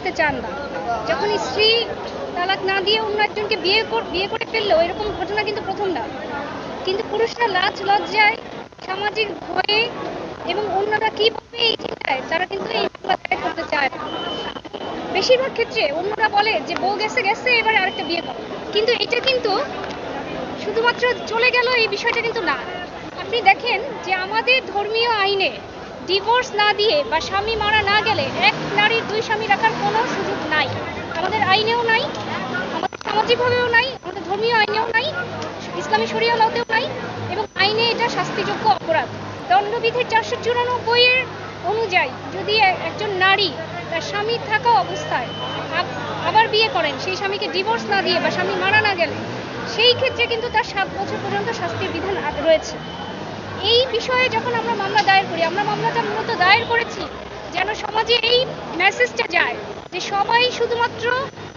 আসতে চান না। যখন স্ত্রী তালাক না দিয়ে অন্য একজনকে বিয়ে করে ফেললো, এরকম ঘটনা কিন্তু প্রথম না। কিন্তু পুরুষরা লাজ লজ্জায়, সামাজিক ভয়ে এবং অন্যরা কি বলবে এই চিন্তায় তারা কিন্তু এই মামলা দায়ের করতে চায় না। বেশিরভাগ ক্ষেত্রে অন্যরা বলে যে বউ গেছে গেছে, এবার আরেকটা বিয়ে করো। কিন্তু এটা কিন্তু শুধুমাত্র চলে গেল এই বিষয়টা কিন্তু না। আপনি দেখেন যে আমাদের ধর্মীয় আইনে ডিভোর্স না দিয়ে বা স্বামী মারা না গেলে এক নারীর দুই স্বামী রাখার কোনো সুযোগ নাই। আমাদের আইনেও নাই, আমাদের সামাজিকভাবেও নাই, আমাদের ধর্মীয় আইনেও নাই, ইসলামী শরিয়া লতেও নাই, এবং আইনে এটা শাস্তিযোগ্য অপরাধ। দণ্ডবিধির 494 অনুযায়ী যদি একজন নারী তার স্বামী থাকা অবস্থায় আবার বিয়ে করেন, সেই স্বামীকে ডিভোর্স না দিয়ে বা স্বামী মারা না গেলে, সেই ক্ষেত্রে কিন্তু তার 7 বছর পর্যন্ত শাস্তির বিধান রয়েছে। এই বিষয়ে যখন আমরা মামলা দায়ের করি, আমরা মামলাটা মূলত দায়ের করেছি যেন সমাজে এই মেসেজটা যায় যে সবাই শুধুমাত্র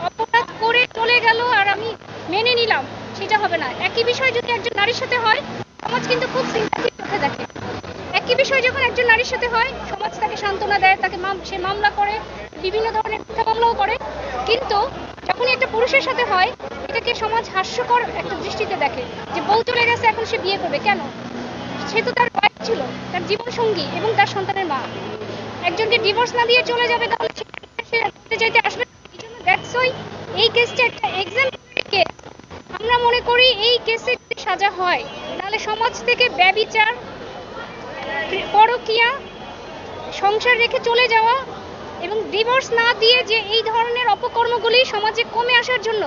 অপরাধ করে চলে গেল আর আমি মেনে নিলাম, সেটা হবে না। একই বিষয় যদি একজন নারীর সাথে হয়, সমাজ কিন্তু খুব সিম্প্যাথির চোখে দেখে। একই বিষয় যখন একজন নারীর সাথে হয়, সমাজ তাকে সান্ত্বনা দেয়, তাকে সে মামলা করে, বিভিন্ন ধরনের মিথ্যা মামলাও করে। কিন্তু যখন একটা পুরুষের সাথে হয়, এটাকে সমাজ হাস্যকর একটা দৃষ্টিতে দেখে যে বউ চলে গেছে, এখন সে বিয়ে করবে কেন? সে তো তার ওয়াইফ ছিল, তার জীবন সঙ্গী এবং তার সন্তানের মা। একজনকে ডিভোর্স না দিয়ে চলে যাবে, তাহলে সে চাইতে আসবে। এই কেসটা একটা এক্সাম্পলারি কেস। আমরা মনে করি এই কেসে যদি সাজা হয়, তাহলে সমাজ থেকে ব্যভিচার, পরকীয়া, সংসার রেখে চলে যাওয়া এবং ডিভোর্স না দিয়ে যে এই ধরনের অপকর্মগুলি সমাজে কমে আসার জন্য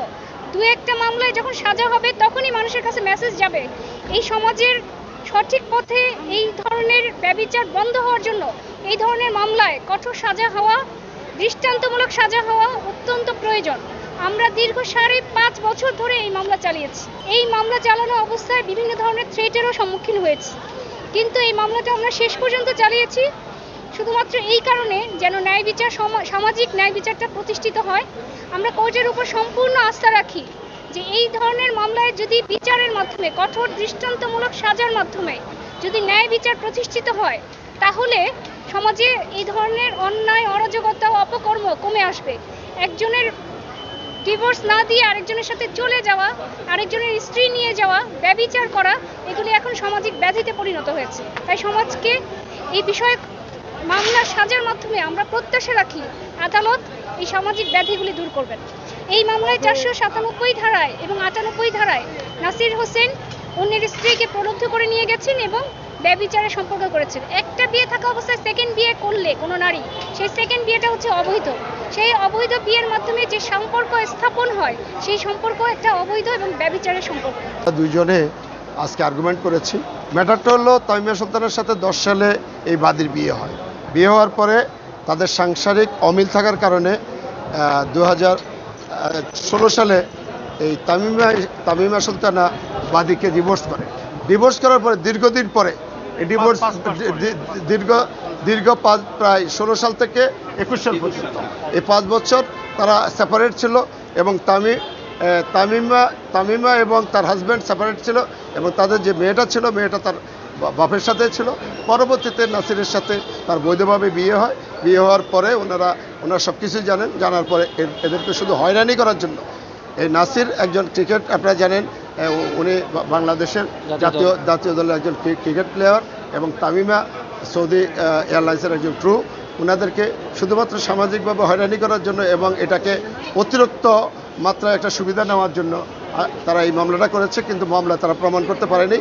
দু একটা মামলায় যখন সাজা হবে, তখনই মানুষের কাছে মেসেজ যাবে এই সমাজের সঠিক পথে এই ধরনের ব্যভিচার বন্ধ হওয়ার জন্য এই ধরনের মামলায় কঠোর সাজা হওয়া, দৃষ্টান্তমূলক সাজা হওয়া অত্যন্ত প্রয়োজন। আমরা দীর্ঘ 5.5 বছর ধরে এই মামলা চালিয়েছি। এই মামলা চালানো অবস্থায় বিভিন্ন ধরনের থ্রেটেরও সম্মুখীন হয়েছি, কিন্তু এই মামলাটা আমরা শেষ পর্যন্ত চালিয়েছি শুধুমাত্র এই কারণে যেন ন্যায় বিচার, সামাজিক ন্যায় বিচারটা প্রতিষ্ঠিত হয়। আমরা কোর্টের উপর সম্পূর্ণ আস্থা রাখি যে এই ধরনের মামলায় যদি বিচারের মাধ্যমে, কঠোর দৃষ্টান্তমূলক সাজার মাধ্যমে যদি ন্যায় বিচার প্রতিষ্ঠিত হয়, তাহলে সমাজে এই ধরনের অন্যায়, অরাজকতা ও অপকর্ম কমে আসবে। একজনের ডিভোর্স না দিয়ে আরেকজনের সাথে চলে যাওয়া, আরেকজনের স্ত্রী নিয়ে যাওয়া, ব্যভিচার করা, এগুলি এখন সামাজিক ব্যাধিতে পরিণত হয়েছে। তাই সমাজকে এই বিষয়ে মামলার সাজার মাধ্যমে আমরা প্রত্যাশা রাখি আদালত এই সামাজিক ব্যাধিগুলি দূর করবেন। এই মামলায় 497 ধারায় এবং 98 ধারায় নাসির হোসেন অন্যের স্ত্রীকে প্রলুব্ধ করে নিয়ে গেছেন এবং ব্যভিচারের সম্পর্ক করেছেন। একটা বিয়ে থাকা অবস্থায় সেকেন্ড বিয়ে করলে কোনো নারী, সেই সেকেন্ড বিয়েটা হচ্ছে অবৈধ। সেই অবৈধ বিয়ের মাধ্যমে যে সম্পর্ক স্থাপন হয়, সেই সম্পর্ক একটা অবৈধ এবং ব্যভিচারের সম্পর্ক। দুইজনে আজকে আর্গুমেন্ট করেছি। ম্যাটারটা হলো তামিমা সুলতানের সাথে 10 সালে এই বাদীর বিয়ে হয়। বিয়ে হওয়ার পরে তাদের সাংসারিক অমিল থাকার কারণে 2016 সালে এই তামিমা সুলতানা বাদীকে ডিভোর্স করে। ডিভোর্স করার পরে দীর্ঘদিন পরে এই ডিভোর্স দীর্ঘ প্রায় 16 সাল থেকে 21 সাল পর্যন্ত এই 5 বছর তারা সেপারেট ছিল এবং তামিমা এবং তার হাজব্যান্ড সেপারেট ছিল এবং তাদের যে মেয়েটা ছিল, মেয়েটা তার বাপের সাথে ছিল। পরবর্তীতে নাসিরের সাথে তার বৈধভাবে বিয়ে হয়। বিয়ে হওয়ার পরে ওনারা সব কিছুই জানেন। জানার পরে এদেরকে শুধু হয়রানি করার জন্য এই নাসির একজন ক্রিকেট, আপনারা জানেন, উনি বাংলাদেশের জাতীয় দলের একজন ক্রিকেট প্লেয়ার এবং তামিমা সৌদি এয়ারলাইন্সের একজন ক্রু। ওনাদেরকে শুধুমাত্র সামাজিকভাবে হয়রানি করার জন্য এবং এটাকে অতিরিক্ত মাত্রায় একটা সুবিধা নেওয়ার জন্য তারা এই মামলাটা করেছে, কিন্তু মামলা তারা প্রমাণ করতে পারেনি।